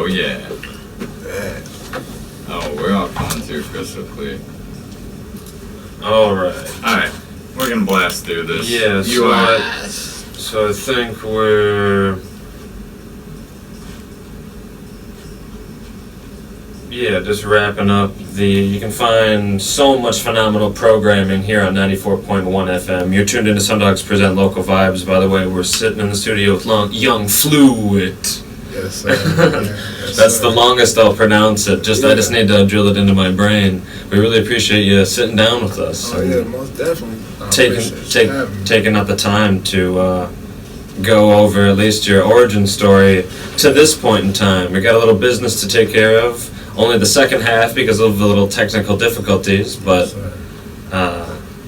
Oh, yeah. Yeah. Oh, we're all coming through crystal clear. Alright. Alright, we're gonna blast through this. Yeah, so I think we're... Yeah, just wrapping up you can find so much phenomenal programming here on 94.1 FM. You're tuned into SunDogs Present Local Vibes. By the way, we're sitting in the studio with young Flooet. Yes, sir. Yes, That's sir. the longest I'll pronounce it. I just need to drill it into my brain. We really appreciate you sitting down with us. Oh, yeah, most definitely. Taking out the time to go over at least your origin story to this point in time. We got a little business to take care of. Only the second half because of the little technical difficulties, but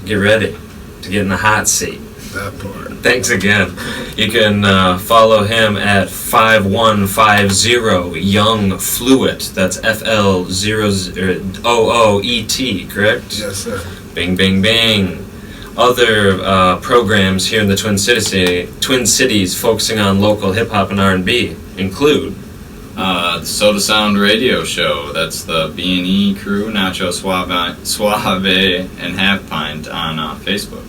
get ready to get in the hot seat. That part. Thanks again. You can follow him at 5150 Young Flooet. That's FL00OOET, correct? Yes, sir. Bing, bing, bing. Other programs here in the Twin Cities focusing on local hip-hop and R&B include The Soda Sound Radio Show. That's the B&E crew, Nacho Suave, and Half Pint on Facebook.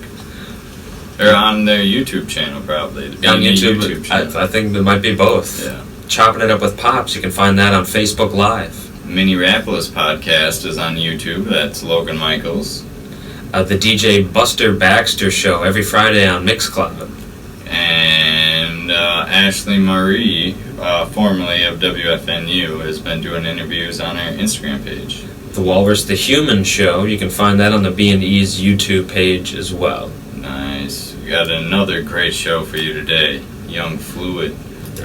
Or on their YouTube channel, probably. On YouTube channel. I think there might be both. Yeah. Chopping It Up with Pops, you can find that on Facebook Live. Mini Rapolis podcast is on YouTube. That's Logan Michaels. The DJ Buster Baxter Show every Friday on Mixcloud. And Ashley Marie, formerly of WFNU, has been doing interviews on her Instagram page. The Walrus the Human Show, you can find that on the B&E's YouTube page as well. Nice. We got another great show for you today. Young Flooet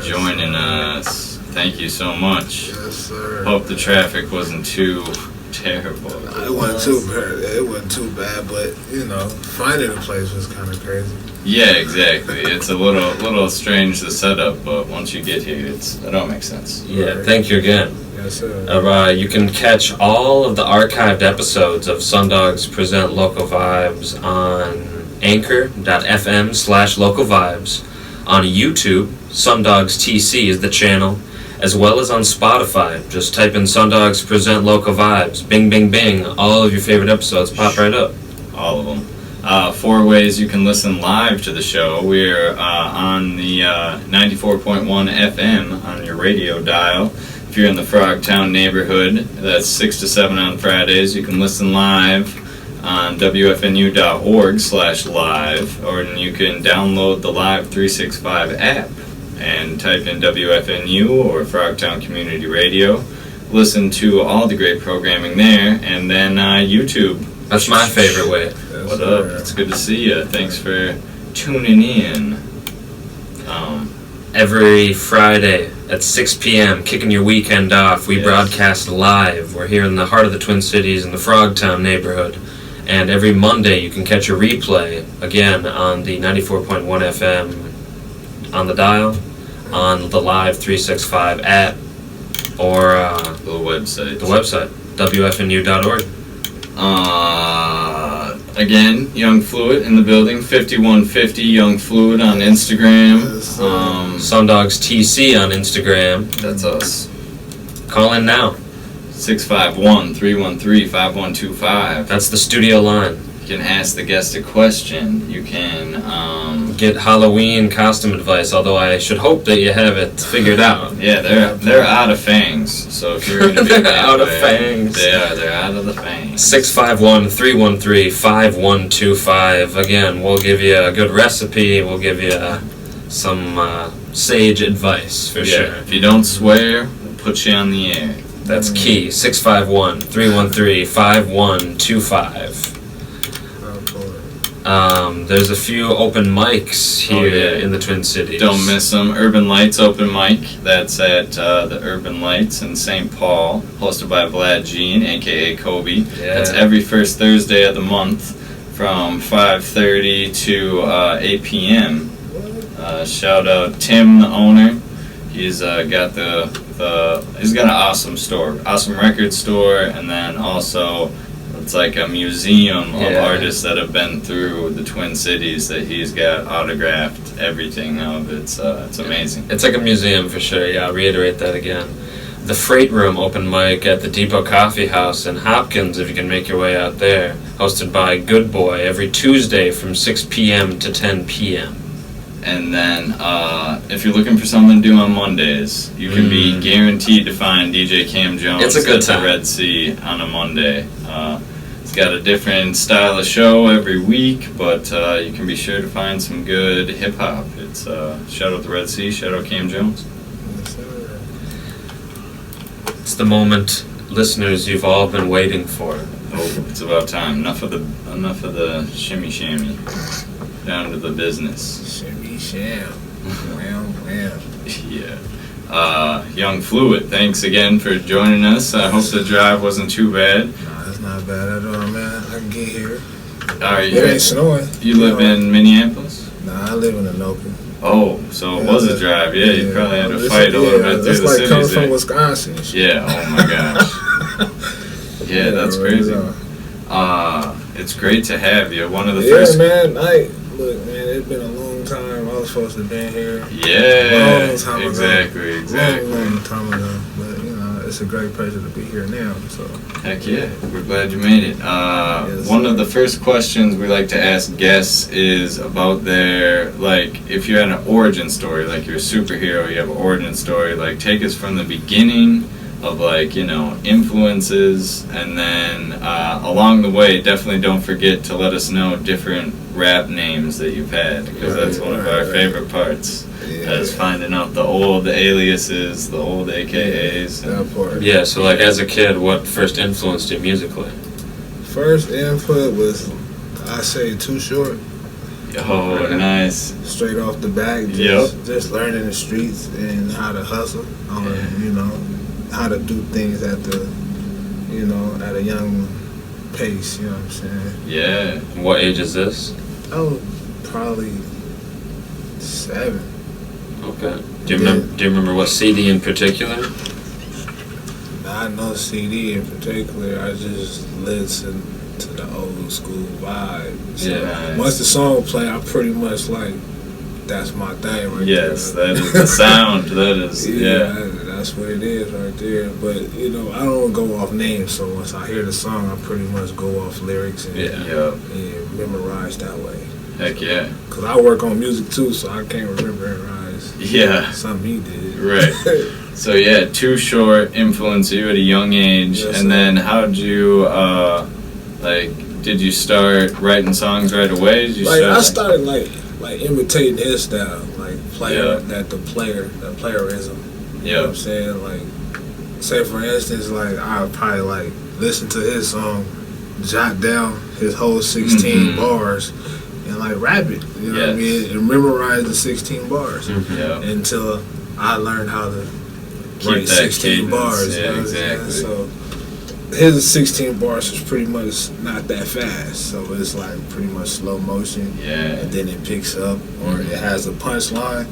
joining us. Thank you so much. Yes, sir. Hope the traffic wasn't too terrible. It wasn't too bad, but finding a place was kind of crazy. Yeah, exactly. It's a little strange the setup, but once you get here, it all makes sense. Yeah, thank you again. Yes, sir. You can catch all of the archived episodes of SunDogs Present Local Vibes on anchor.fm/local vibes, on YouTube, SunDogs TC is the channel, as well as on Spotify. Just type in SunDogs Present Local Vibes. Bing, bing, bing. All of your favorite episodes pop right up. All of them. 4 ways you can listen live to the show. We're on the 94.1 FM on your radio dial. If you're in the Frogtown neighborhood, that's 6 to 7 on Fridays. You can listen live on wfnu.org/live, or you can download the Live 365 app and type in WFNU or Frogtown Community Radio. Listen to all the great programming there, and then YouTube. That's my favorite way. What up? It's good to see you. Thanks for tuning in. Every Friday at 6 p.m., kicking your weekend off, we broadcast live. We're here in the heart of the Twin Cities in the Frogtown neighborhood. And every Monday you can catch a replay, again, on the 94.1 FM on the dial, on the Live 365 app, or The website. wfnu.org. Again, Young Flooet in the building, 5150 Young Flooet on Instagram. SunDogs TC on Instagram. That's us. Call in now. 651-313-5125. That's the studio line. You can ask the guest a question. You can get Halloween costume advice, although I should hope that you have it figured out. Yeah, they're out of fangs. So if you're going to be They're out of fangs. They're out of the fangs. 651-313-5125. Again, we'll give you a good recipe. We'll give you some sage advice for sure. If you don't swear, we'll put you on the air. That's key. 651-313-5125. There's a few open mics here in the Twin Cities. Don't miss them. Urban Lights open mic. That's at the Urban Lights in St. Paul, hosted by Vlad Jean, a.k.a. Kobe. Yeah. That's every first Thursday of the month from 5:30 to 8 p.m. Shout out Tim, the owner. He's got he's got an awesome store, awesome record store, and then also it's like a museum of artists that have been through the Twin Cities that he's got autographed everything of. It's amazing. It's like a museum for sure. Yeah, I'll reiterate that again. the Freight Room open mic at the Depot Coffee House in Hopkins, if you can make your way out there, hosted by Good Boy every Tuesday from 6 p.m. to 10 p.m. And then, if you're looking for something to do on Mondays, you can be guaranteed to find DJ Cam Jones It's a good at time. the Red Sea on a Monday. He's got a different style of show every week, but you can be sure to find some good hip hop. It's shout out the Red Sea, shout out Cam Jones. It's the moment, listeners, you've all been waiting for. Oh, it's about time. Enough of the shimmy shammy. Down to the business. Shimmy sham. Wham, wham. Yeah. Young Flooet, thanks again for joining us. I hope the drive wasn't too bad. Nah, it's not bad at all, man. I can get here. Alright, It ain't snowing. you live in Minneapolis? Nah, I live in Anoka. Oh, so it was a drive. Yeah, you probably had to fight a little bit through It's the like cities coming from there. Wisconsin and shit. Yeah, oh my gosh. Yeah, that's crazy. It's great to have you. One of the first... man. Look, man, it's been a long time. I was supposed to have been here. Yeah, Long time ago. exactly. Long time ago. But, it's a great pleasure to be here now. So Heck yeah, we're glad you made it. One of the first questions we like to ask guests is about their, like, if you had an origin story, like you're a superhero, you have an origin story, like take us from the beginning of, like, influences, and then along the way, definitely don't forget to let us know different rap names that you've had, because that's one of our favorite parts. As finding out the old aliases, the old AKAs. That part. Yeah, so like as a kid, what first influenced you musically? First input was, I say, Too Short. Oh, nice. Straight off the bat, just learning the streets and how to hustle, how to do things at a young pace. You know what I'm saying? Yeah. What age is this? I was probably 7. Okay. Do you remember what CD in particular? Not no CD in particular. I just listen to the old school vibe. So Yeah. once the song play, I pretty much that's my thing right there. Yes, that is the sound. That is, That's what it is right there. But I don't go off names. So once I hear the song, I pretty much go off lyrics and, and memorize that way. Heck yeah. Cause I work on music too, so I can't memorize. Yeah. Something he did. Right. So yeah, Too Short influenced you at a young age, Yes, and then how did you did you start writing songs right away? Did you I started like imitating his style, like the playerism. You know what I'm saying? Like, say for instance, like I would probably like listen to his song, jot down his whole 16 bars, and like rap it. You know what I mean? And memorize the 16 bars until I learned how to write 16 bars. Yeah, exactly. So his 16 bars is pretty much not that fast, so it's like pretty much slow motion. Yeah. And then it picks up, or it has a punchline,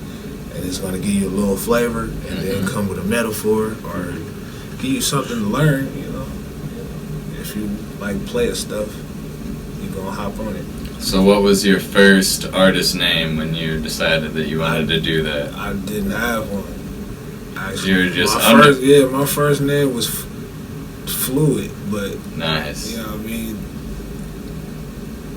and it's gonna give you a little flavor, and then come with a metaphor, or give you something to learn. If you like player stuff, you're gonna hop on it. So what was your first artist name when you decided that you wanted to do that? I didn't have one. Actually, You were just my first name was Flooet, but Nice. you know what I mean?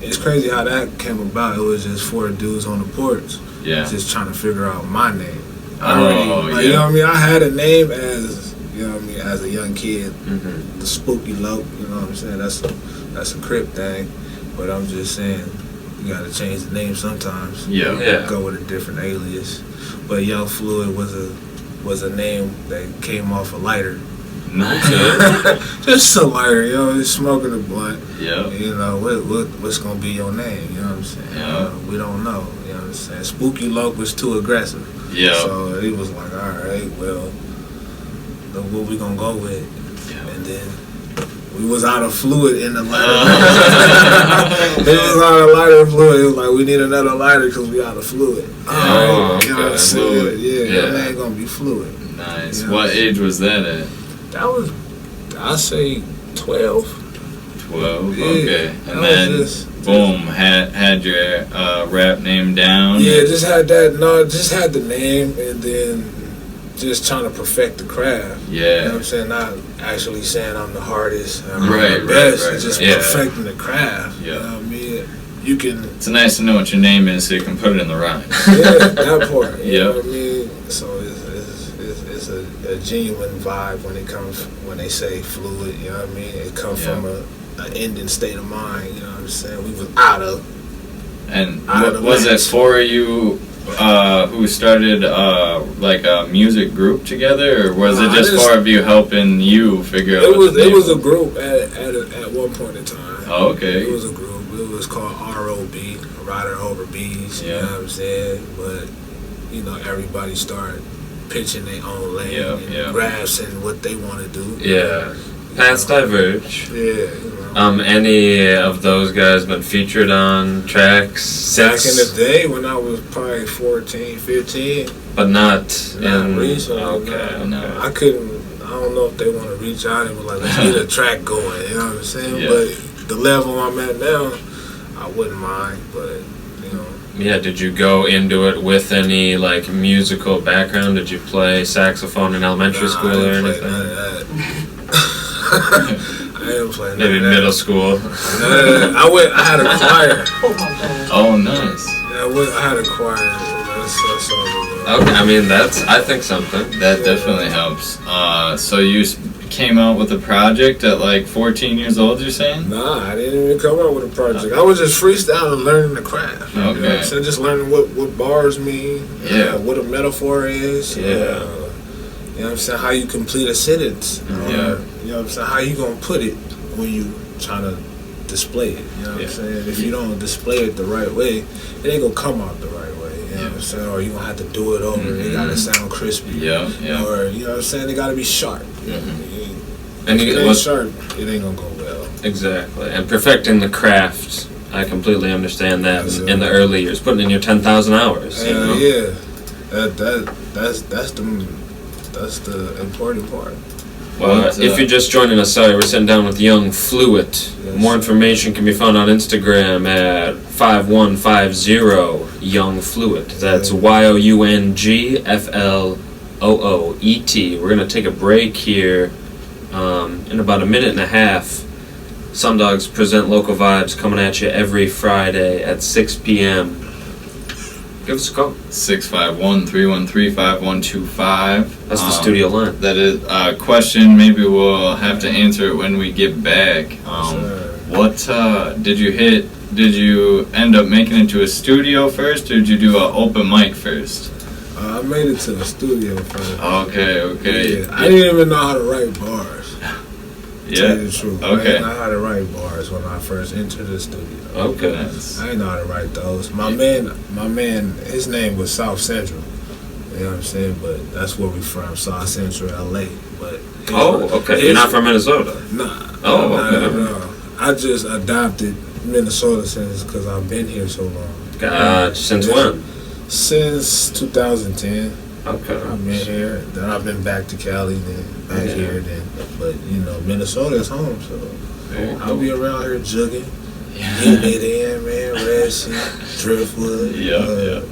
It's crazy how that came about. It was just 4 dudes on the porch, just trying to figure out my name. You know what I mean? I had a name as, as a young kid, the Spooky Lope. You know what I'm saying? That's a Crip thing, but I'm just saying you got to change the name sometimes. Go with a different alias. But Young Flooet was a name that came off a lighter. Nice. Just a lighter, just smoking a blunt. Yeah. What's gonna be your name? You know what I'm saying? Yeah. We don't know. You know what I'm saying? Spooky Lope was too aggressive. Yeah. So he was like, all right, well, what we gonna go with? Yeah. And then we was out of fluid in the lighter. It was out of lighter fluid. It was like, we need another lighter because we out of fluid. You know what I'm saying? Fluid. Yeah, that ain't gonna be fluid. Nice. You know What age was that at? That was, I say, 12. 12. Yeah, Okay. And then, boom, had your rap name down. Yeah, just had that. No, just had the name, and then just trying to perfect the craft. Yeah. You know what I'm saying? Not actually saying I'm the hardest, I'm right, the best. Right. It's just perfecting the craft. Yeah. You know what I mean? You can. It's nice to know what your name is so you can put it in the rhyme. Yeah, that part. You know Yep. what I mean? So it's a genuine vibe when they say Flooet. You know what I mean? It comes from an ending state of mind. You know what I'm saying? We was out of. And was it for you who started like a music group together, or was it just four of you helping you figure out? It was a group at one point in time. Oh, okay. It was a group. It was called ROB, Rider Over Bees. You know what I'm saying? But you know, everybody started pitching their own lane and grasping what they want to do. Yeah. Paths diverge. Yeah. You know. Any of those guys been featured on tracks back in the day when I was probably 14, 15? But not recently. Okay. No. I don't know if they want to reach out and be like, let's get a track going. You know what I'm saying? Yeah. But the level I'm at now, I wouldn't mind. But you know. Yeah. Did you go into it with any like musical background? Did you play saxophone in elementary school or anything? None of that. I didn't play none Maybe of that. middle school. I had a choir. Oh, nice. Yeah, I had a choir. That's all it was. Okay, I mean I think something. That definitely helps. So you came out with a project at like 14 years old, you're saying? Nah, I didn't even come out with a project. I was just freestyling, learning the craft. Okay. You know what I'm saying? Just learning what bars mean. What a metaphor is. Yeah. You know what I'm saying? How you complete a sentence. Yeah. You know what I'm saying? How you gonna put it when you trying to display it. You know what I'm saying? If you don't display it the right way, it ain't gonna come out the right way. You know what I'm saying? Or you gonna have to do it over. It gotta sound crispy. Yeah. Or you know what I'm saying? They gotta be sharp. And if it ain't sharp, it ain't gonna go well. Exactly. And perfecting the craft, I completely understand that in the early years, putting in your 10,000 hours. You know? Yeah. That's the important part. Well, if you're just joining us, sorry, we're sitting down with young Flooet. More information can be found on Instagram at 5150 Young Flooet. That's YOUNGFLOOET. We're going to take a break here in about a minute and a half. SunDogs present Local Vibes coming at you every Friday at 6 p.m. Give us a call. 651-313-5125. That's the studio line. That is a question. Maybe we'll have to answer it when we get back. What did you hit? Did you end up making it to a studio first, or did you do an open mic first? I made it to the studio first. Okay. Yeah, I didn't even know how to write bars. Yeah. To tell you the truth. Okay. I didn't know how to write bars when I first entered the studio. Okay. I didn't know how to write those. My man, his name was South Central. You know what I'm saying? But that's where we from, South Central, LA. But okay. You're not from Minnesota? Nah. Okay. No. I just adopted Minnesota because I've been here so long. Since when? Since 2010. Okay. I've been here. Then I've been back to Cali, then back here, then. But you know, Minnesota is home, so I'll be around here jugging, getting it in, man. Red Sea, Driftwood. Yeah.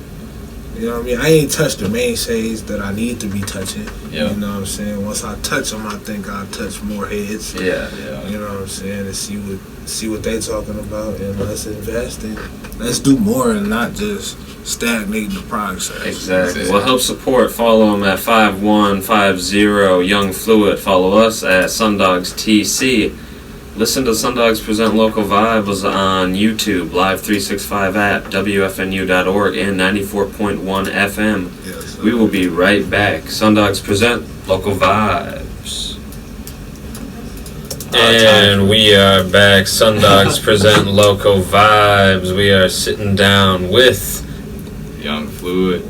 You know what I mean? I ain't touched the mainstays that I need to be touching. Yeah. You know what I'm saying? Once I touch them, I think I'll touch more heads. Yeah. You know what I'm saying? And see what they talking about, and let's invest in. Let's do more and not just stagnate the process. Exactly. Well, help support. Follow them at 5150 Young Flooet. Follow us at SunDogs TC. Listen to SunDogs Present Local Vibes on YouTube, Live 365 app, wfnu.org, and 94.1 FM. Yes, we will be right back. SunDogs Present Local Vibes. And we are back. SunDogs Present Local Vibes. We are sitting down with Young Flooet.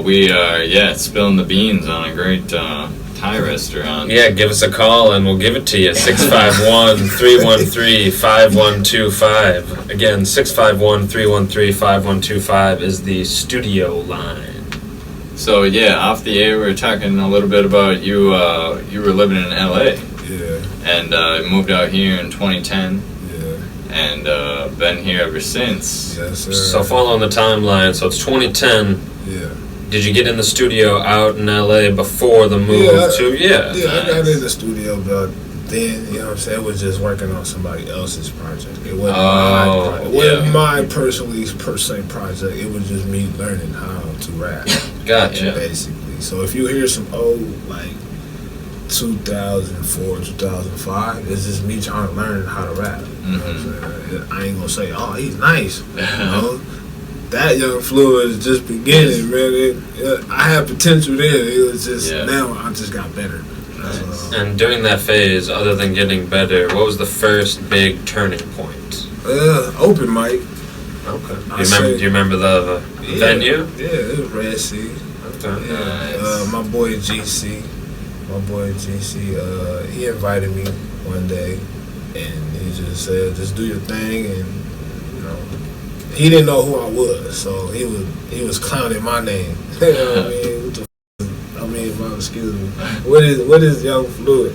We are, spilling the beans on a great Thai restaurant. Yeah, give us a call and we'll give it to you. 651-313-5125. Again, 651-313-5125 is the studio line. So off the air, we were talking a little bit about you. You were living in LA. Yeah. And moved out here in 2010. Yeah. And been here ever since. Yes, sir. So following the timeline, so it's 2010. Yeah. did you get in the studio out in LA before the move Yeah, I got in the studio, but then, you know what I'm saying, it was just working on somebody else's project. It wasn't my per se project. It was just me learning how to rap. Gotcha. Basically. So if you hear some old, like, 2004, 2005, it's just me trying to learn how to rap. You know what I'm saying? I ain't gonna say, oh, he's nice. You know? That young Flooet is just beginning, man. I had potential then. It was just, now I just got better. And during that phase, other than getting better, what was the first big turning point? Open mic. Okay. Do you remember the venue? Yeah, it was Red Sea. Okay. Yeah. My boy GC, he invited me one day, and he just said, just do your thing, and, you know, he didn't know who I was, so he was clowning my name. You know what I mean? Excuse me. What is Young Flooet?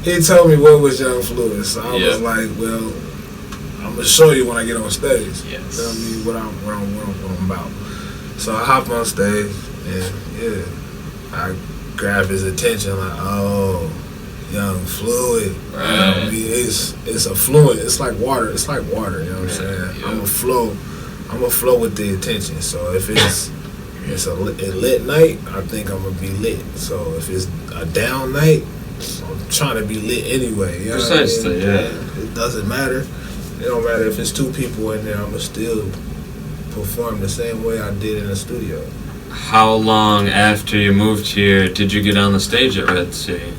He told me what was Young Flooet, so I was like, well, I'm gonna show you when I get on stage. Yes. You know what I'm about. So I hop on stage, and I grab his attention like, oh, Young Flooet. Right. You know what I mean? It's a fluid. It's like water. You know what I'm saying? Yeah. I'm a flow with the attention. So if it's a lit night, I think I'm gonna be lit. So if it's a down night, I'm trying to be lit anyway. You know Precisely, what I mean? It doesn't matter. It don't matter if it's 2 people in there. I'm gonna still perform the same way I did in the studio. How long after you moved here did you get on the stage at Red Sea?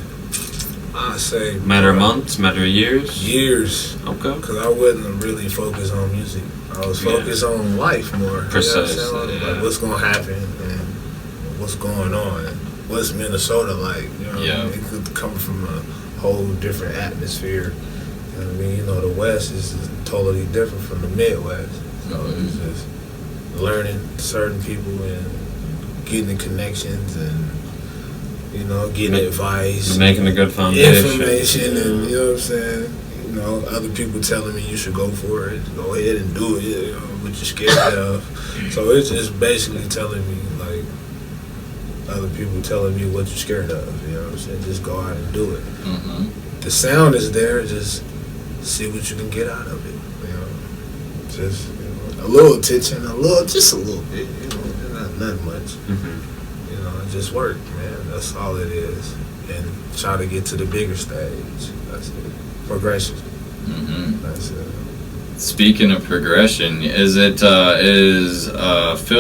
I say matter of months, matter of years? Years. Okay. Because I wasn't really focused on music. I was focused on life more. Precisely. You know what I'm saying? Like what's gonna happen and what's going on. What's Minnesota like? You know what I mean? It could come from a whole different atmosphere. You know what I mean? You know, the West is totally different from the Midwest. So it's just learning certain people and getting the connections and, you know, getting advice. Making a good foundation. Information and, you know what I'm saying? You know, other people telling me you should go for it. Go ahead and do it, you know, what you're scared of. So it's just basically telling me, like, other people telling me what you're scared of. You know what I'm saying? Just go out and do it. The sound is there. Just see what you can get out of it. You know, just a little attention, just a little bit. You know, not much. You know, just work, man. That's all it is. And try to get to the bigger stage. That's it. Progression. That's it. Speaking of progression, is Fill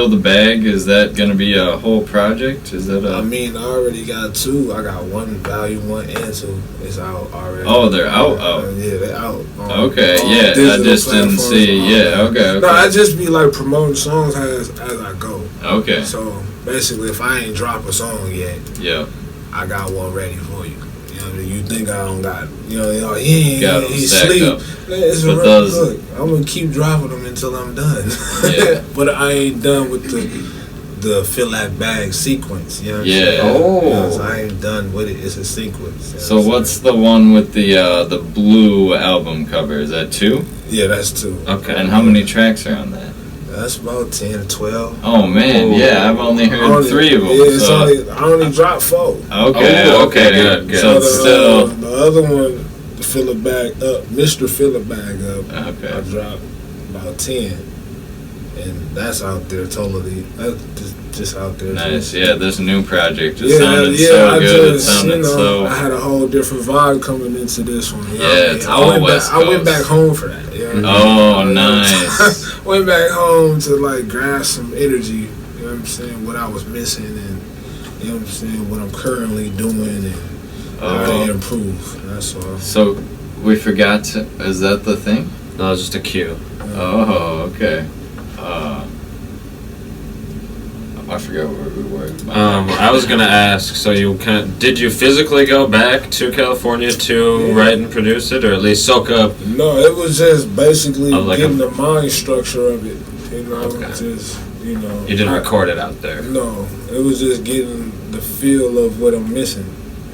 the Bag, is that going to be a whole project? Is that I mean, I already got 2. I got volume 1 and 2. It's out already. Oh, they're out? Yeah, they're out. Okay, I just didn't see. Okay. No, I just be like promoting songs as I go. Okay. So basically, if I ain't drop a song yet, I got one ready for you. You know, you think I don't got, he's asleep. Look, I'm gonna keep dropping them until I'm done. But I ain't done with the Fill That Bag sequence. You know what I'm saying? You know, so I ain't done with it. It's a sequence. You know so what's the one with the blue album cover? Is that 2? Yeah, that's 2. Okay. And how many tracks are on that? That's about 10 or 12. Oh man, I've only heard 3 of them. Yeah, I only dropped 4. Okay, good. So the other one, to Fill It Bag Up, Mr. Fill It Bag Up, I dropped about 10, and that's out there totally. That's just out there. Nice, this new project just sounded so good. It sounded so. I had a whole different vibe coming into this one. It's all West Coast. I went back home for that. You know what I mean? Nice. Went back home to like grasp some energy. You know what I'm saying? What I was missing, and you know what I'm saying? What I'm currently doing, and how to improve. That's all. So we forgot to. Is that the thing? No, it's just a cue. Okay. I forgot where we were. I was gonna ask. So did you physically go back to California to write and produce it, or at least soak up? No, it was just basically getting the mind structure of it. You know, just you didn't record it out there. No, it was just getting the feel of what I'm missing.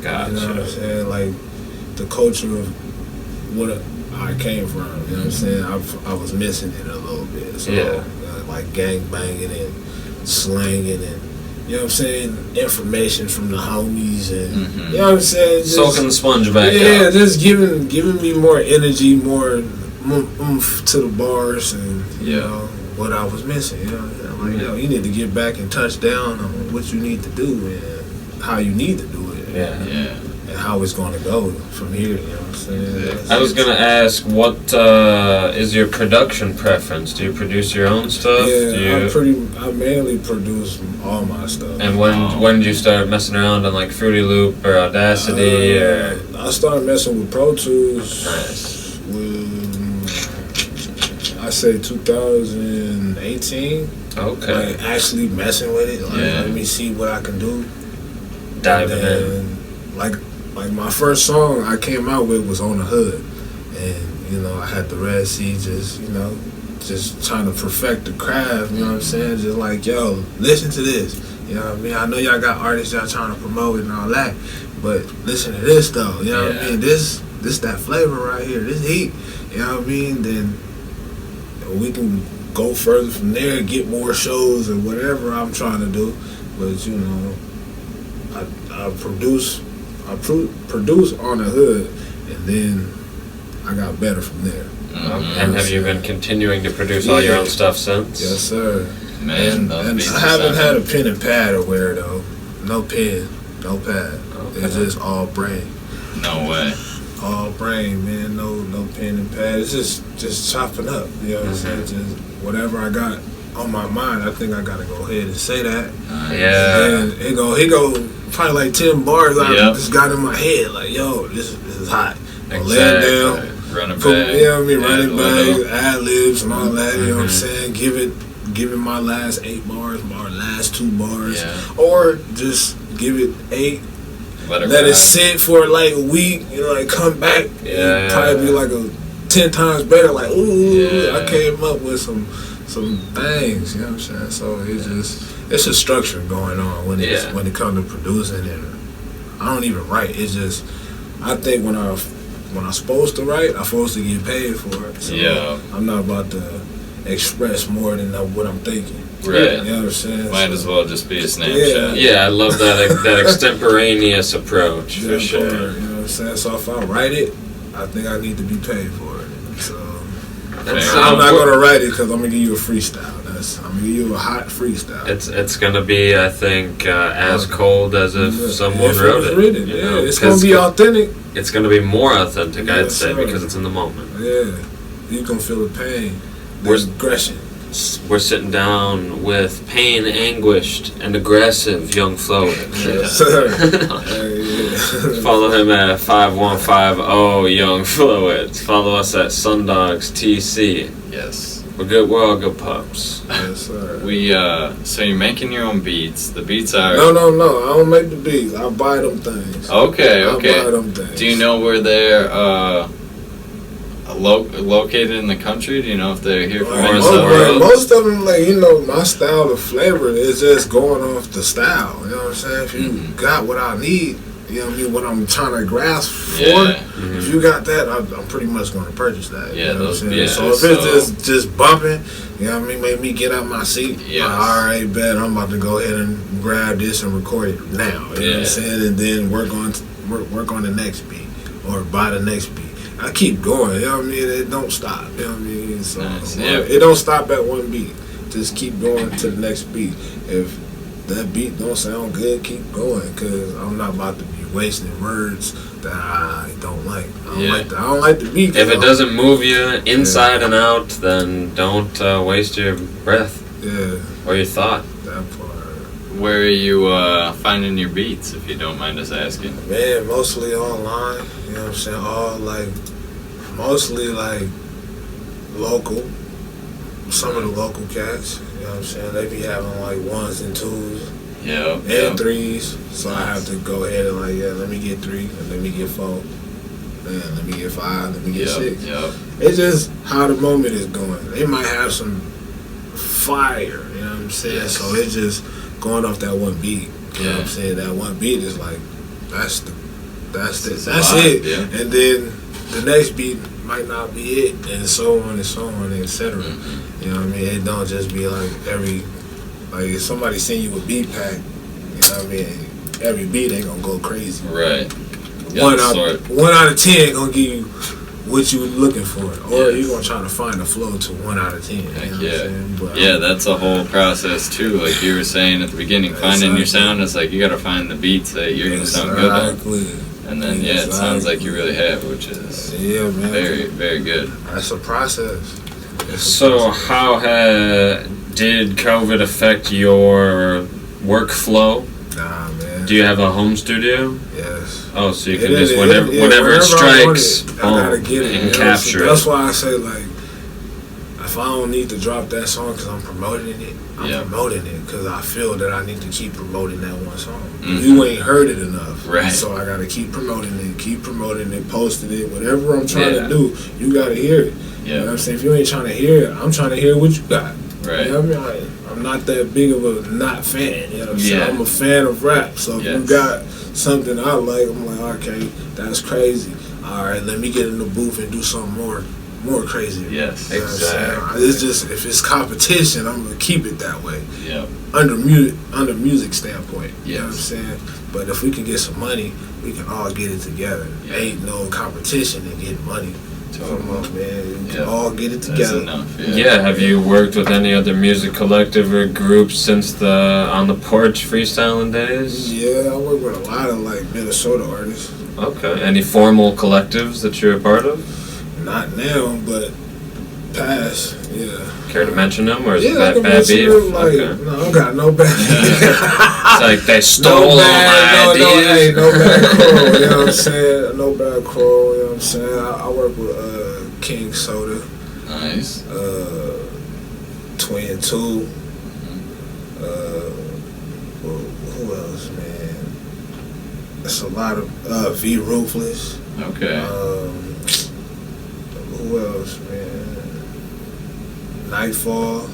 Gotcha. You know what I'm saying? Like the culture of what I came from. You know what I'm saying? I was missing it a little bit. So, like gang banging and slanging and, you know what I'm saying, information from the homies and, you know what I'm saying? Just, soaking the sponge back up. Yeah, just giving me more energy, more oomph to the bars and, you know, what I was missing. You know, like, yo, you need to get back and touch down on what you need to do and how you need to do it. Yeah. And how it's going to go from here, you know what I'm saying? I was going to ask, what is your production preference? Do you produce your own stuff? Yeah, I mainly produce all my stuff. And when did you start messing around on like Fruity Loop or Audacity? I started messing with Pro Tools. Nice. I say 2018. Okay. Like actually messing with it. Like, let me see what I can do. Diving in. Like my first song I came out with was On the Hood, and you know I had the Red Sea, just trying to perfect the craft. You know what I'm saying? Just like, yo, listen to this. You know what I mean? I know y'all got artists y'all trying to promote and all that, but listen to this though. You know what I mean? This that flavor right here. This heat. You know what I mean? Then we can go further from there, get more shows and whatever I'm trying to do. But you know, I produce On the Hood, and then I got better from there. And have you been continuing to produce all your own stuff since? Yes, sir. Man, and I haven't had a pen and pad or where though. No pen, no pad. Okay. It's just all brain. No way. All brain, man. No pen and pad. It's just chopping up. You know what I'm saying? Just whatever I got on my mind, I think I gotta go ahead and say that. Yeah. And he go probably like 10 bars I just got in my head. Like, yo, this is hot. Exactly. Lay it down. Run it back. You know what I mean? Run it back, ad-libs and all that. You know what I'm saying? Give it my last 8 bars, my last 2 bars. Yeah. Or just give it 8. Let it sit for like a week, you know, like come back and probably be like a 10 times better. Like, ooh, I came up with some things, you know what I'm saying? So it's a structure going on when it comes to producing, and I don't even write. It's just I think when I'm supposed to write, I'm supposed to get paid for it. So I'm not about to express more than what I'm thinking. Right. You know what I'm saying? Might as well just be a snapshot. Yeah, I love that extemporaneous approach for sure. You know what I'm saying? So if I write it, I think I need to be paid for it. So I'm not gonna write it because I'm gonna give you a freestyle. I'm gonna give you a hot freestyle. It's gonna be, I think, as cold as if someone wrote it. Written, you know? It's gonna be authentic. It's gonna be more authentic, I'd say, because it's in the moment. Yeah, you can feel the pain, the aggression. We're sitting down with pain, anguished, and aggressive young Flooet. Yes, sir. Follow him at 5150 Young Flooet. Follow us at SunDogs TC. Yes. We're all good pups. Yes, sir. So you're making your own beats. The beats are... No. I don't make the beats. I buy them things. Okay. I buy them things. Do you know where they're located in the country? Do you know if they're here from anywhere else? Most of them, like, you know, my style of flavor is just going off the style. You know what I'm saying? If you got what I need, you know what I mean, what I'm trying to grasp for, if you got that, I'm pretty much going to purchase that. Yeah, you know what I'm saying? yeah. So if it's just bumping, you know what I mean, make me get out my seat. Yeah. Like, all right, bet I'm about to go ahead and grab this and record it now. You know what I'm saying? And then work on the next beat or buy the next beat. I keep going, you know what I mean? It don't stop, you know what I mean? So it don't stop at one beat. Just keep going to the next beat. If that beat don't sound good, keep going, because I'm not about to be wasting words that I don't like. I don't like the beat. If it doesn't move you inside and out, then don't waste your breath. Yeah. Or your thought. That part. Where are you finding your beats, if you don't mind us asking? Man, mostly online. You know what I'm saying? Mostly local. Some of the local cats. You know what I'm saying? They be having like 1s and 2s. Yeah. And 3s. So I have to go ahead and let me get 3, and let me get 4. Man, let me get 5, let me get 6. It's just how the moment is going. They might have some fire, you know what I'm saying? Yes. So it's just going off that one beat. You know what I'm saying? That one beat is like that's it. Yeah. And then the next beat might not be it, and so on and so on, etc. You know what I mean? It don't just be like if somebody send you a beat pack, you know what I mean? Every beat ain't gonna go crazy. Right. One out of 10 gonna give you what you were looking for, or you're gonna try to find a flow to 1 out of 10. You know what I'm saying? But, that's a whole process too. Like you were saying at the beginning, finding your sound. It's like you gotta find the beats that you're gonna sound good on. And then it sounds like you really have, which is man, very, very good. That's a process. How did COVID affect your workflow? Nah, man. Do you have a home studio? Yes. Oh, so you can just whenever it strikes, I gotta get it. You can capture it. That's why I say like, if I don't need to drop that song because I'm promoting it, I'm promoting it because I feel that I need to keep promoting that one song. You ain't heard it enough, right? So I gotta keep promoting it, posting it, whatever I'm trying to do. You gotta hear it. You know what I'm saying? If you ain't trying to hear it, I'm trying to hear what you got. Right. You know what I mean? I'm not that big of a fan. You know what I'm saying? I'm a fan of rap. So if you got something I like, I'm like, okay, that's crazy. All right, let me get in the booth and do something more crazy. Yes, you know exactly. It's just, if it's competition, I'm gonna keep it that way. Yeah. Under music standpoint. You know what I'm saying? But if we can get some money, we can all get it together. Ain't no competition in getting money. Come on, man. We can all get it together. Enough, have you worked with any other music collective or groups since the On the Porch freestyling days? Yeah, I work with a lot of like Minnesota artists. Okay. Any formal collectives that you're a part of? Not now, but past, Care to mention them, or is it that bad beef? No, I got no bad beef. It's like they stole all my ideas. No bad crow, you know what I'm saying? No bad crow, you know what I'm saying? I work with King Soda. Nice. Twin 2. Who else, man? That's a lot of V Ruthless. Okay. Who else, man? Nightfall.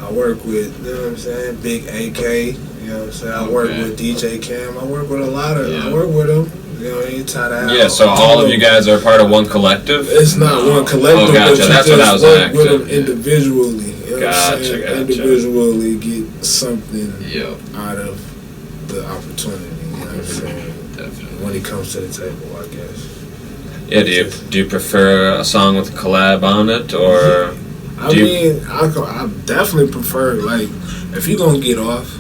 I work with, you know what I'm saying, Big AK, you know what I'm saying? I work with DJ Cam. I work with a lot of, I work with them. You know, anytime I so all of you guys are part of one collective? It's not one collective, but you that's what I was work asking. with them individually. You know Gotcha. Individually get something out of the opportunity, you know what I'm saying? Definitely. When it comes to the table, I guess. Yeah, do you prefer a song with a collab on it, or? I definitely prefer, like, if you're gonna get off,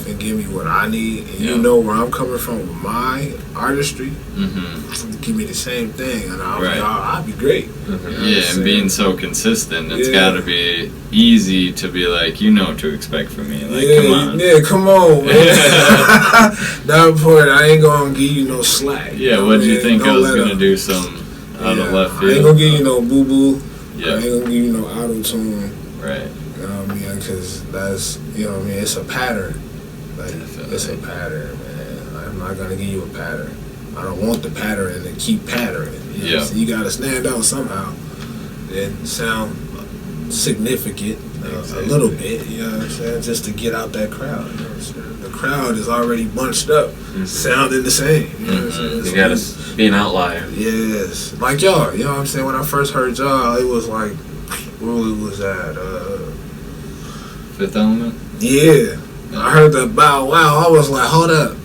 and give me what I need, and you know where I'm coming from with my artistry, give me the same thing, and I'll be great. And being so consistent, it's gotta be easy to be like, you know what to expect from me. Like, come on. Yeah, come on, man. That part, I ain't gonna give you no slack. Yeah, what did you think I was gonna do some out of left field? I ain't gonna give you no boo-boo. Yeah. I ain't gonna give you no auto-tune. Right. You know what I mean? Because that's, you know what I mean? It's a pattern. Like, it's a pattern, man. I'm not gonna give you a pattern. I don't want the pattern to keep patterning. You know? So you gotta stand out somehow. And sound significant a little bit, you know what I'm saying? Just to get out that crowd. You know what I'm saying? The crowd is already bunched up, sounding the same. You know what I'm saying? You gotta be an outlier. Yes. Like y'all, you know what I'm saying? When I first heard y'all, it was like, where we was at? Fifth Element? Yeah. I heard the Bow Wow, I was like, hold up.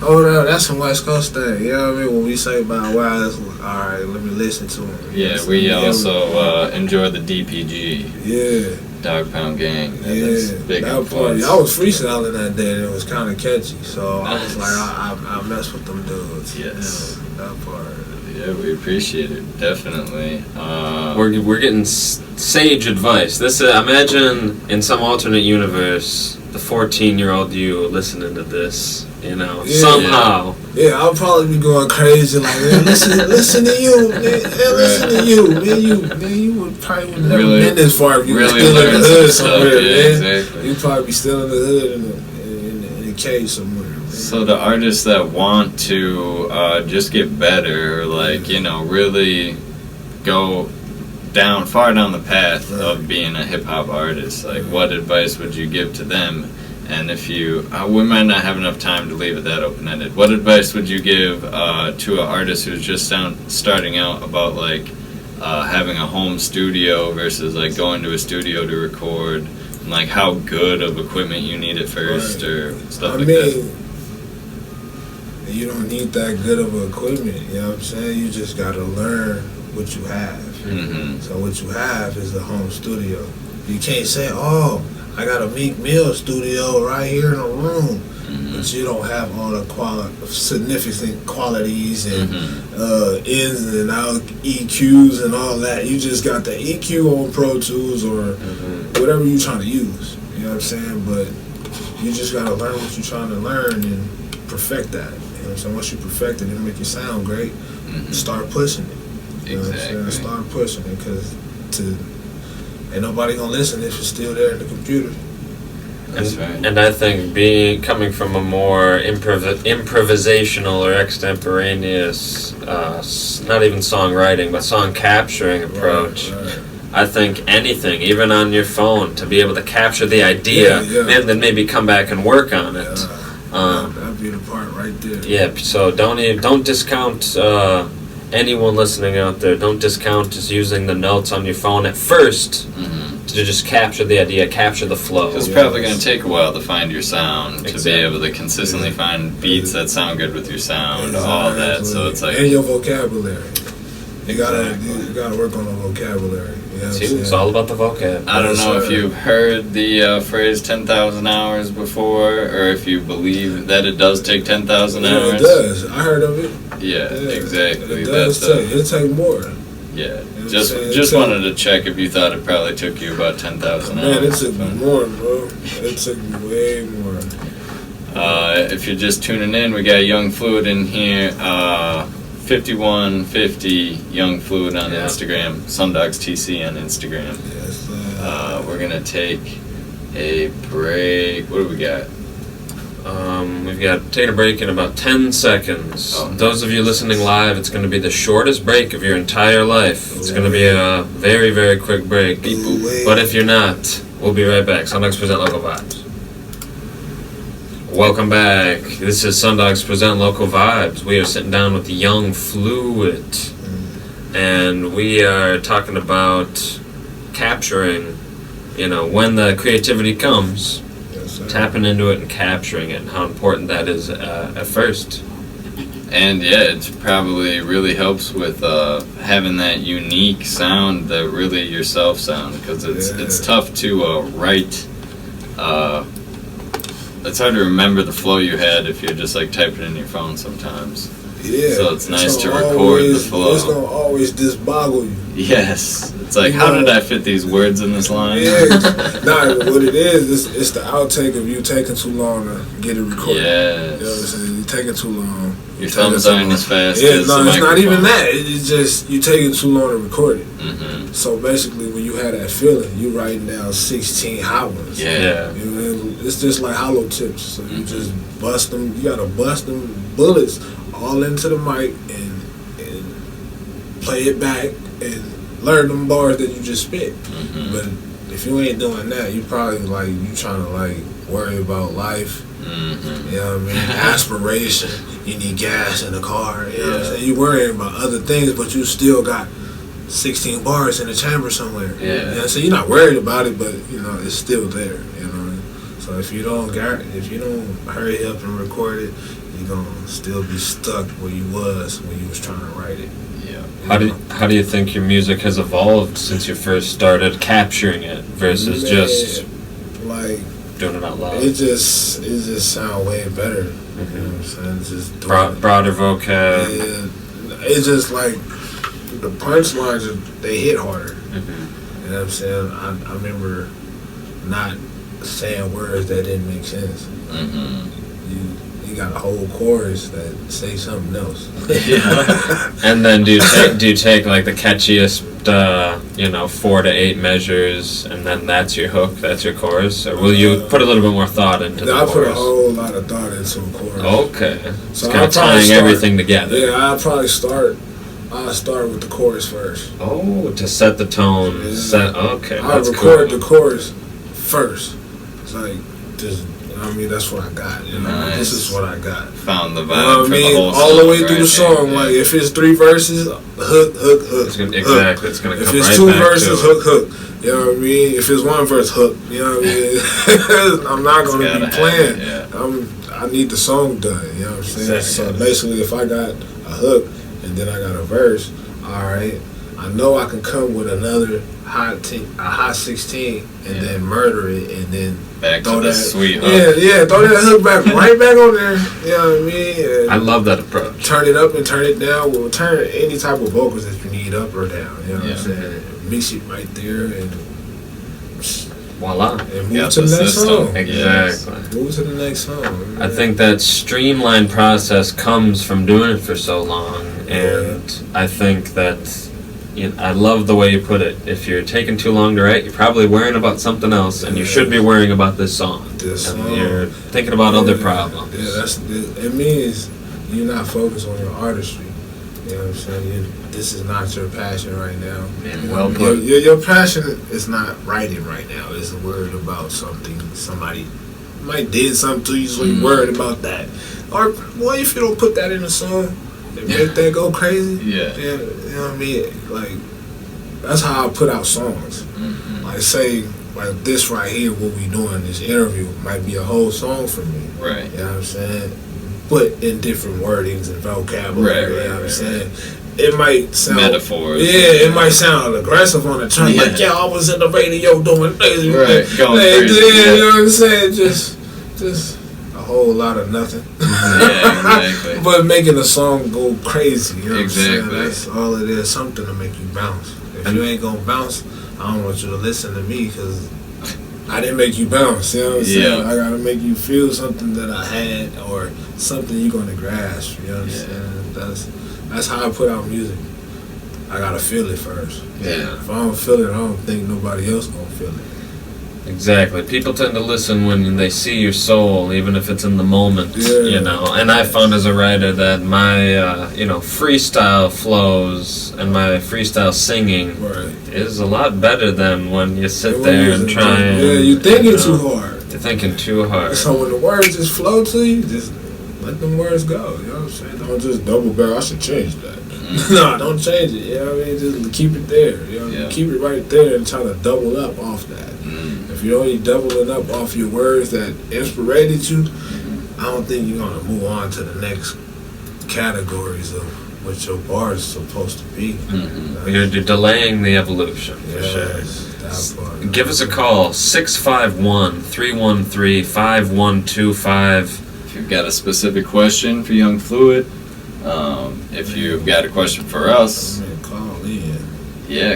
Hold up, that's some West Coast thing. You know what I mean? When we say Bow Wow, it's like, alright, let me listen to him. Yeah, we also enjoy the DPG. Yeah. Dog Pound Gang. That's big influence. I was freestyling that day and it was kind of catchy. So I was like, I mess with them dudes. Yes. That part. Yeah, we appreciate it. Definitely. We're getting sage advice. This imagine in some alternate universe, the 14-year-old you listening to this, you know, somehow. Yeah, I'll probably be going crazy like, man, listen to you, man, listen to you, man, you would probably never been this far if you were still in the hood somewhere, man. Exactly. You'd probably be still in the hood in a cave somewhere. So the artists that want to just get better, like, you know, really go far down the path of being a hip-hop artist, like, what advice would you give to them And if you, we might not have enough time to leave it that open-ended. What advice would you give to an artist who's just starting out about like having a home studio versus like going to a studio to record, and like how good of equipment you need at first or stuff like that? You don't need that good of equipment. You know what I'm saying? You just gotta learn what you have. Mm-hmm. So what you have is a home studio. You can't say, "Oh, I got a Meek Mill studio right here in a room," but you don't have all the significant qualities and ins and out EQs and all that. You just got the EQ on Pro Tools or whatever you're trying to use. You know what I'm saying? But you just gotta learn what you're trying to learn and perfect that. You know what I'm saying? Once you perfect it, it'll make you sound great. Start pushing it. You know what I'm saying? Start pushing it, because ain't nobody gonna listen if it's still there in the computer. That's right. And I think coming from a more improvisational or extemporaneous, not even songwriting, but song capturing approach, Right. I think anything, even on your phone, to be able to capture the idea and then maybe come back and work on it. That'd be the part right there. Yeah, so don't discount anyone listening out there. Don't discount just using the notes on your phone at first to just capture the idea, capture the flow. It's probably going to take a while to find your sound, to be able to consistently find beats that sound good with your sound, all that. So it's like, and your vocabulary. You gotta work on the vocabulary. You know it's all about the vocab. I don't know if you've heard the phrase 10,000 hours before, or if you believe that it does take 10,000 hours. It does. I heard of it. Yeah, exactly. It does take. It'll take more. Yeah, just wanted to check if you thought it probably took you about 10,000 hours. Man, it took me more, bro. It took me way more. If you're just tuning in, we got Young Flooet in here. 5150 Young Flooet on Instagram. SunDogs TC on Instagram. Yes, we're gonna take a break. What do we got? We've got taking a break in about 10 seconds. Oh, Those of you listening live, it's going to be the shortest break of your entire life. It's going to be a very, very quick break. But if you're not, we'll be right back. SunDogs present Local Vibes. Welcome back. This is SunDogs present Local Vibes. We are sitting down with Young Flooet, and we are talking about capturing, when the creativity comes, tapping into it and capturing it, and how important that is at first. And it probably really helps with having that unique sound, that really yourself sound, because it's tough to write. It's hard to remember the flow you had if you're just like typing in your phone sometimes. Yeah. So it's nice to record the flow. It's gonna always disboggle you. Yes. It's like, how did I fit these words in this line? Yeah. What it is, it's the outtake of you taking too long to get it recorded. Yes. You know what I'm saying? You're taking too long. Your thumbs aren't as fast as the it's not microphone. even that. It's just you taking too long to record it. Mm-hmm. So basically, when you have that feeling, you writing down 16 hot ones. Yeah. You know, it's just like hollow tips. So you just bust them. You gotta bust them bullets all into the mic and play it back and learn them bars that you just spit. Mm-hmm. But if you ain't doing that, you probably you trying to worry about life. Mm-hmm. You know what I mean? Aspiration. You need gas in the car. You know what I'm saying? You worrying about other things, but you still got 16 bars in the chamber somewhere. Yeah. You know, so you're not worried about it, but it's still there. You know. So if you don't hurry up and record it, you're gonna still be stuck where you was when you was trying to write it. Yeah. How do you think your music has evolved since you first started capturing it versus just doing it out loud? It just sound way better. Mm-hmm. You know what I'm saying? It's just broader vocab. Yeah, it's just the punchlines they hit harder. Mm-hmm. You know what I'm saying? I remember not saying words that didn't make sense. Mm-hmm. You got a whole chorus that say something else. Yeah. And then do you take the catchiest 4 to 8 measures, and then that's your hook, that's your chorus, or will you put a little bit more thought into the chorus? I put a whole lot of thought into a chorus. Okay. So kind of tying everything together. Yeah, I'll start with the chorus first. Oh, to set the tone. Yeah. Okay, I that's record cool. the chorus first. It's like just You know what I mean? That's what I got. You know, nice. This is what I got. Found the vibe. You know what I mean? The whole all the way through right the song. Like if it's 3 verses, hook. Exactly. It's gonna come if it's right 2 back verses, to hook. You know what I mean? If it's 1 verse, hook. You know what I mean? I'm not gonna be playing. I need the song done. You know what I'm saying? Exactly. So basically, if I got a hook and then I got a verse, all right, I know I can come with another hot 16 and then murder it and then back throw to the that sweet hook. throw that hook back right back on there. You know what I mean? And I love that approach. turn it up and turn it down. We'll turn any type of vocals that you need up or down. You know what I'm saying? Mix it right there and voila. And move to the next song. Exactly. Move to the next song. I think that streamlined process comes from doing it for so long, and I think that I love the way you put it. If you're taking too long to write, you're probably worrying about something else, and you should be worrying about this song. You're thinking about other problems. Yeah, it means you're not focused on your artistry. You know what I'm saying? This is not your passion right now. Man, well put. Your passion is not writing right now. It's worried about something. Somebody might did something to you, so you're worried about that. Or, well, if you don't put that in a song, and make that go crazy. Yeah. You know what I mean? Like, that's how I put out songs. Mm-hmm. Like, say, like this right here, what we doing, this interview, might be a whole song for me. Right. You know what I'm saying? But in different wordings and vocabulary. You know what I'm saying? It might sound metaphors. Yeah, it might sound aggressive on the track. Yeah. Like, I was in the radio doing crazy. Right. Going crazy. You know what I'm saying? Just a whole lot of nothing. Yeah, exactly. But making a song go crazy. You know exactly. What I'm saying? That's all it is. Something to make you bounce. If you ain't gonna bounce, I don't want you to listen to me because I didn't make you bounce. You know what I'm saying? I gotta make you feel something that I had or something you're gonna grasp. You know what I'm saying? That's how I put out music. I gotta feel it first. Yeah. If I don't feel it, I don't think nobody else gonna feel it. Exactly. People tend to listen when they see your soul, even if it's in the moment, you know. And I found as a writer that my, freestyle flows and my freestyle singing is a lot better than when you sit there and try and... Yeah, you're thinking too hard. You're thinking too hard. So when the words just flow to you, just let them words go. You know what I'm saying? Don't just double barrel. I should change that. No, don't change it. You know what I mean? Just keep it there. You know, keep it right there and try to double up off that. If you're only doubling up off your words that inspired you, I don't think you're gonna move on to the next categories of what your bar is supposed to be. Mm-hmm. You're delaying the evolution for sure. Give us a call, 651-313-5125. If you've got a specific question for Young Flooet, if you've got a question for us,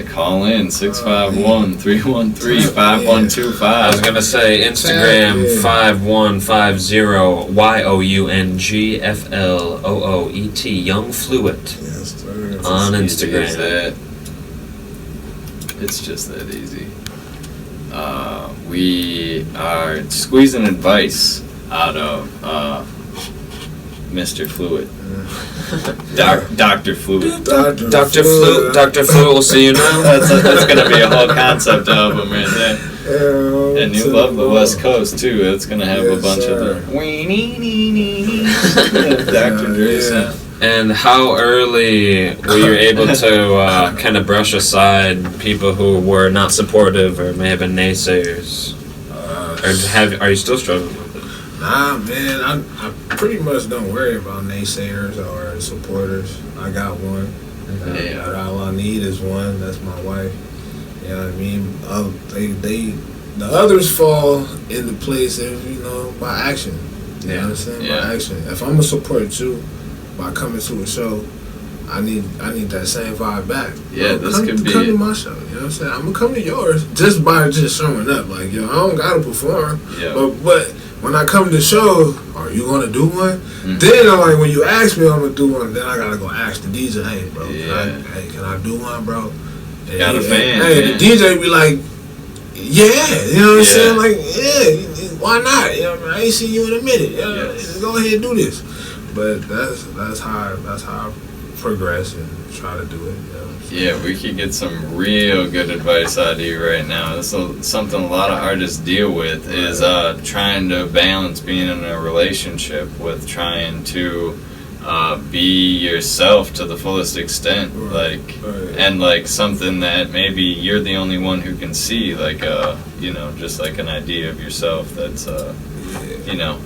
call in 651-313-5125. I was gonna say Instagram 5150UNGFLOOET Young Flooet on Instagram. It's just that easy. We are squeezing advice out of Mr. Flooet. Dr. Flooet. Dr. Flooet will see you now. That's going to be a whole concept album right there. And you love the West Coast too. It's going to have a bunch of the Dr. Dre sound. And how early were you able to kind of brush aside people who were not supportive or may have been naysayers? Or are you still struggling with it? Nah, man, I pretty much don't worry about naysayers or supporters. I got one. All I need is one. That's my wife. You know what I mean? The others fall into place, by action. You know what I'm saying? By action. If I'm gonna support you by coming to a show, I need that same vibe back. Yeah, come to my show. You know what I'm saying? I'm gonna come to yours just by showing up. Like, I don't gotta perform. Yeah. But when I come to the show, are you gonna do one? Mm-hmm. Then I'm like, when you ask me I'm gonna do one, then I gotta go ask the DJ, hey bro, can I do one, bro? And got a fan. The DJ be like, you know what I'm saying? Like, why not? You know what I mean? I ain't seen you in a minute. Go ahead and do this. But that's how I progress and try to do it. Yeah, we could get some real good advice out of you right now. This is something a lot of artists deal with, is trying to balance being in a relationship with trying to be yourself to the fullest extent, and like something that maybe you're the only one who can see, like just like an idea of yourself that's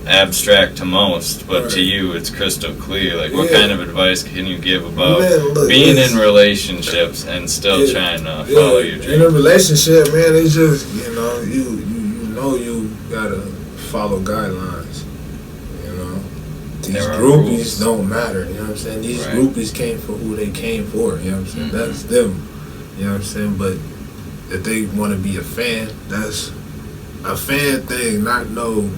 abstract to most, but to you it's crystal clear. Like, what kind of advice can you give about being in relationships and still trying to follow your dreams? In a relationship, man, it's just you gotta follow guidelines. These groupies don't matter. You know what I'm saying? These groupies came for who they came for. You know what I'm saying? That's them. You know what I'm saying? But if they want to be a fan, that's a fan thing. Not no,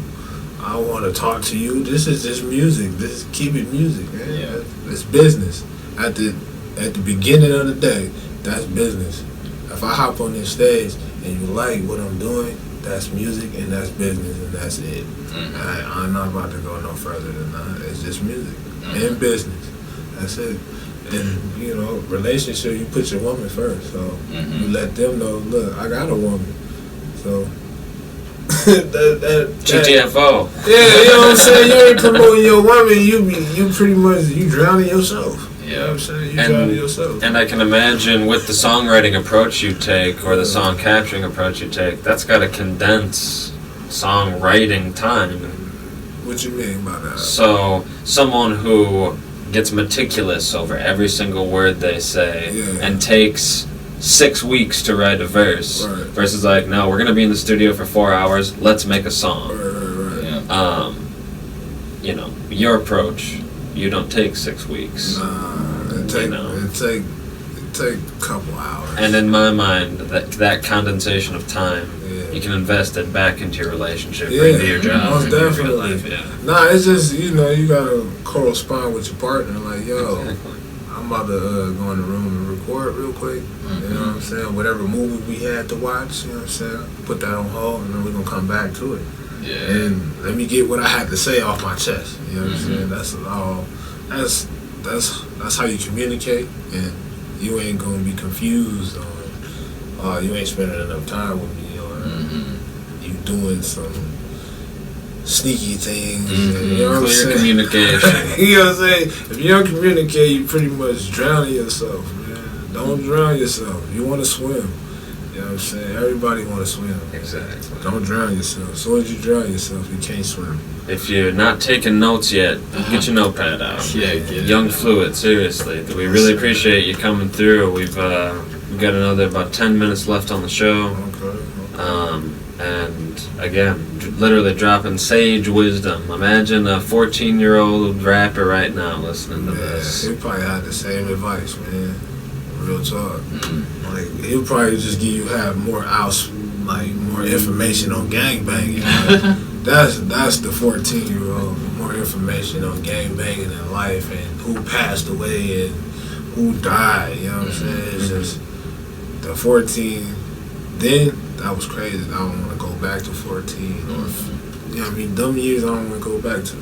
I want to talk to you. This is just music. This is keep it music, man. Yeah. It's business. At the beginning of the day, that's business. If I hop on this stage and you like what I'm doing, that's music and that's business and that's it. I'm not about to go no further than that. It's just music and business. That's it. And relationship, you put your woman first. So you let them know, look, I got a woman. So GTFO. Yeah, you know what I'm saying? You ain't promoting your woman. You pretty much drowning yourself. You know what I'm saying? You drowning yourself. And I can imagine with the songwriting approach you take, or the song capturing approach you take, that's got to condense songwriting time. What you mean by that? So someone who gets meticulous over every single word they say and takes 6 weeks to write a verse versus like, no, we're gonna be in the studio for 4 hours, let's make a song. Your approach, you don't take 6 weeks. It take a couple hours. And in my mind, that condensation of time, you can invest it back into your relationship, or into your job, most definitely. Your real life. Nah, it's just you gotta correspond with your partner. Like, yo, I'm about to go in the room and record real quick. You know what I'm saying? Whatever movie we had to watch, you know what I'm saying? Put that on hold, and then we're gonna come back to it. Yeah. And let me get what I had to say off my chest. You know what I'm saying? That's all. That's how you communicate, and you ain't gonna be confused on, you ain't spending enough time with me, or you doing some sneaky things. You know what I'm saying? Communication. You know what I'm saying? If you don't communicate, you pretty much drowning yourself, man. Don't drown yourself. You want to swim. You know what I'm saying? Everybody want to swim. Exactly. Don't drown yourself. As soon as you drown yourself, you can't swim. If you're not taking notes yet, get your notepad out. Young Flooet, seriously. We really appreciate you coming through. We've got another about 10 minutes left on the show. Okay. And again, literally dropping sage wisdom. Imagine a 14-year-old rapper right now listening to this. He probably had the same advice, man. Real talk. Like, he'll probably just more information on gangbanging. That's the 14-year-old. More information on gangbanging in life and who passed away and who died. You know what I'm saying? It's just the 14. Then that was crazy. I don't want to go back to 14 or them years I don't want to go back to.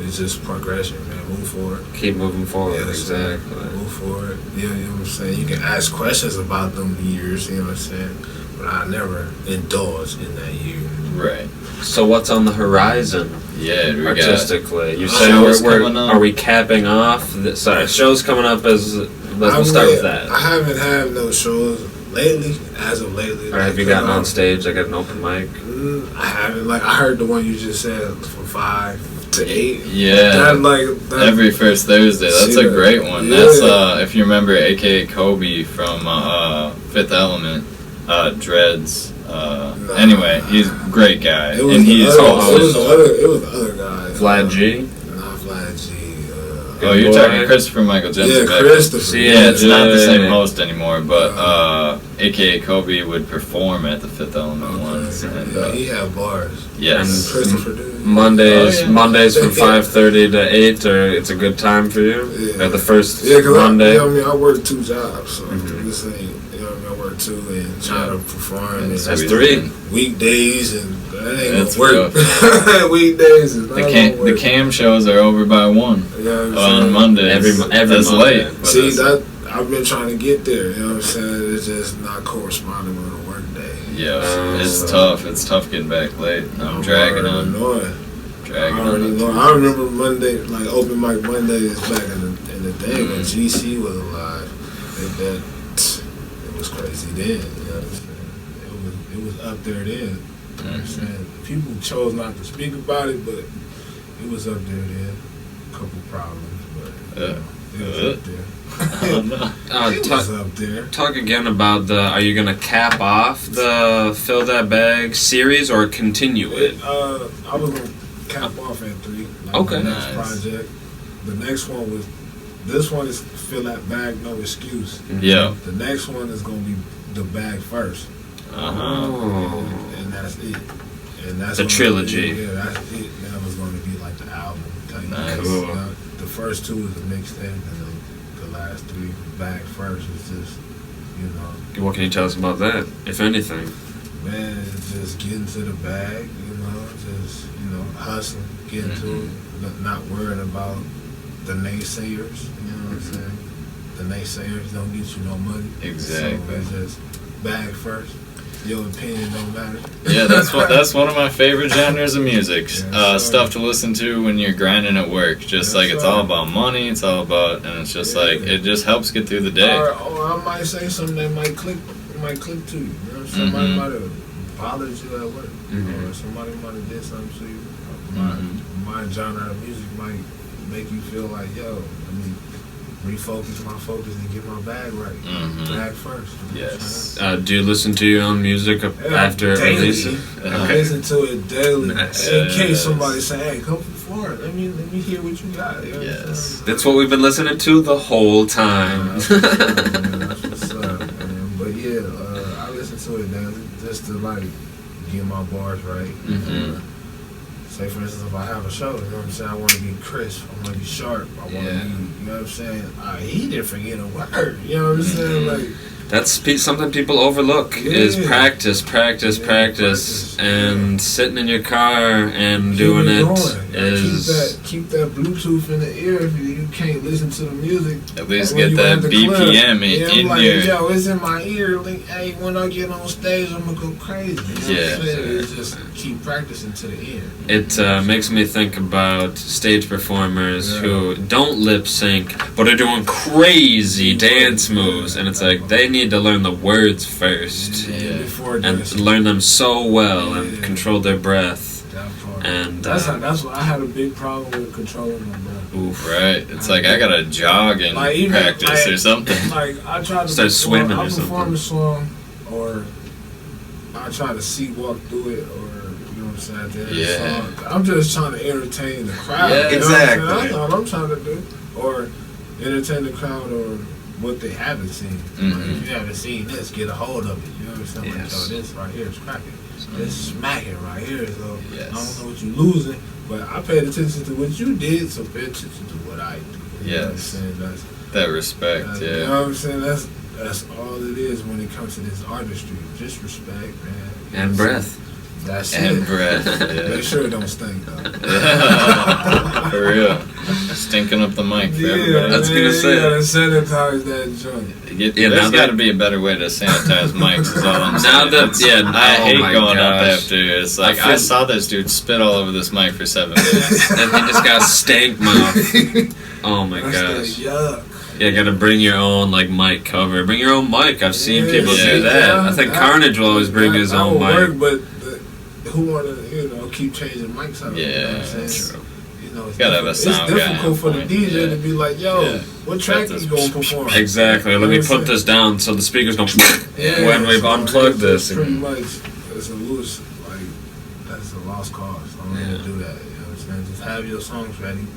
It's just progression, man. Move forward. Keep moving forward. Exactly. Move forward. Yeah, you know what I'm saying? You can ask questions about them years, you know what I'm saying? But I never indulged in that year. Right. So what's on the horizon? Yeah, we artistically. You said are we capping off? Show's coming up we'll start with that. I haven't had no shows lately, as of lately. Or have you gotten on stage, like at an open mic? I haven't. Like, I heard the one you just said from 5 to 8. Yeah. Every first Thursday. That's a great one. Yeah. That's, if you remember, a.k.a. Kobe from Fifth Element, Dreads. Anyway, he's a great guy. It was the other guy. Vlad G? Not Vlad G. You're talking Christopher Michael Jensen. Yeah, Christopher. Yeah, it's not the same host anymore, but aka Kobe, would perform at the Fifth Element once. And, he had bars. Yes. And Christopher did. Mondays from 5:30 to 8, or it's a good time for you? Yeah. At the first Monday? Monday? I work 2 jobs, so this ain't, I work 2 and try to perform. And that's 3. Weekdays, and that ain't that's gonna work. Weekdays is not gonna work. The cam shows are over by 1 on Mondays. Every that's Monday. late. See, I've been trying to get there, you know what I'm saying? It's just not corresponding with a work day. Yeah, it's tough. It's tough getting back late. I'm dragging on. Dragging on. I remember Monday, like open mic Mondays back in the day when GC was alive. It was crazy then. You know what I'm saying? It was up there then. You know what I'm saying? People chose not to speak about it, but it was up there then. A couple problems, but it was up there. It was up there. Talk again about are you going to cap off the Fill That Bag series or continue it? I was going to cap off at 3. Okay. The next project. The next one this one is Fill That Bag, No Excuse. Yeah. The next one is going to be The Bag First. And that's it. And that's the trilogy. That's it. That was going to be like the album. Nice. Cool. The first 2 is a mixtape, and the last 3, Bag First, is just, What can you tell us about that, if anything? Man, it's just getting to the bag, just, hustling, getting to it, not worrying about the naysayers, you know what I'm saying? The naysayers don't get you no money. Exactly. So it's just bag first. Your opinion don't matter. Yeah, that's one of my favorite genres of music. Stuff to listen to when you're grinding at work. Just like it's all about money. It's all about, and it's just like it just helps get through the day. Or I might say something that might click to you. You know, somebody might have bothered you at work, or somebody might have did something to you. My genre of music might make you feel like, yo, let me refocus my focus and get my bag right. Bag first. Yes. Do you listen to your own music after releasing? I listen to it daily. In case somebody say, hey, come perform. Let me hear what you got. Yes. That's what we've been listening to the whole time. That's what's up, man. But yeah, I listen to it daily just to like get my bars right. Say for instance, if I have a show, you know what I'm saying, I want to be crisp, I want to be sharp, I want to be, you know what I'm saying, he didn't forget a word, you know what I'm saying, like. That's something people overlook is practice, and sitting in your car and doing it is... Keep that Bluetooth in the ear if you can't listen to the music. At least get that BPM in like, your... Yo, it's in my ear. Like, hey, when I get on stage, I'm going to go crazy. You know what I'm saying? It's just keep practicing to the end. It makes me think about stage performers who don't lip sync, but are doing crazy dance moves. And it's like, they need to learn the words first. And learn them so well and control their breath. And that's what I had a big problem with, controlling my breath. Oof. Right. It's like I gotta jog and practice or something. Like I try to start swimming or something. I perform a song, or I try to walk through it, or you know what I'm saying, at the end of the song. I'm just trying to entertain the crowd. Yeah, exactly. That's all I'm trying to do. Or entertain the crowd, or what they haven't seen. Like, if you haven't seen this, get a hold of it. You know what I'm saying? Like, so this right here is cracking. It's smacking right here. So I don't know what you're losing, but I paid attention to what you did, so pay attention to what I do. You know what I'm saying? That respect, You know what I'm saying? That's all it is when it comes to this artistry. Just respect, man. And breath. That's and it. breath. Yeah. Make sure it don't stink, though. For real. Stinking up the mic for everybody. That's gonna say. You gotta sanitize that joint. There's got to be a better way to sanitize mics. Is all I'm saying. I hate going up after. It's like I saw this dude spit all over this mic for 7 minutes, and he just got stank mouth. Oh my gosh. Yuck. Yeah, gotta bring your own mic cover. Bring your own mic. I've seen people do that. I think Carnage will always bring his own mic. But who wanna keep changing mics out? Yeah, you know what I'm saying? true. It's gotta have a sound guy. It's difficult for the DJ to be like, yo, what track is going to perform? Exactly. Let me put this down so the speakers don't when we've unplugged this. Pretty much, it's a loose, that's a lost cause. I don't need to do that. You know what I'm saying? Just have your songs ready.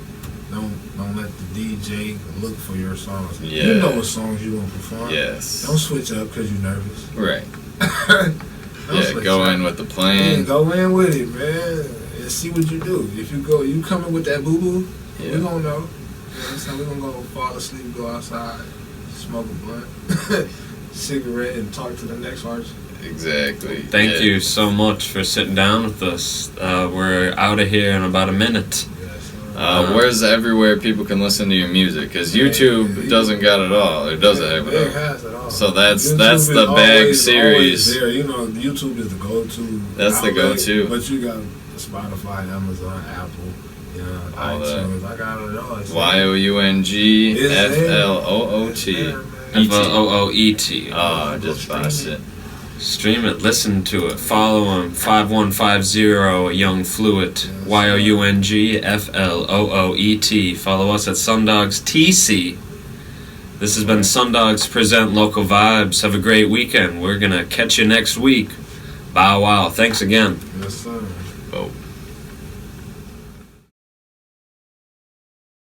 Don't let the DJ look for your songs. Yeah. You know what songs you want to perform. Yes. Don't switch up because you're nervous. Right. Yeah, go in with the plan. Yeah, go in with it, man, and see what you do. If you coming with that boo-boo, we gonna know. You know what I'm saying? We gonna go fall asleep, go outside, smoke a blunt, cigarette, and talk to the next artist. Exactly. Thank you so much for sitting down with us. We're out of here in about a minute. Where's everywhere people can listen to your music? Because YouTube doesn't got it all. It doesn't have it all. It has it all. So that's the bag series. There. You know, YouTube is the go-to. That's the go-to. But you got Spotify, Amazon, Apple, all iTunes. I got it all. YOUNG FLOOT. Oh, just botched it. Stream it, listen to it, follow him, 5150 Young Flooet, YOUNG FLOOET. Follow us at SunDogs TC. This has been SunDogs Present Local Vibes. Have a great weekend. We're gonna catch you next week. Bow wow. Thanks again. Yes, sir. Oh.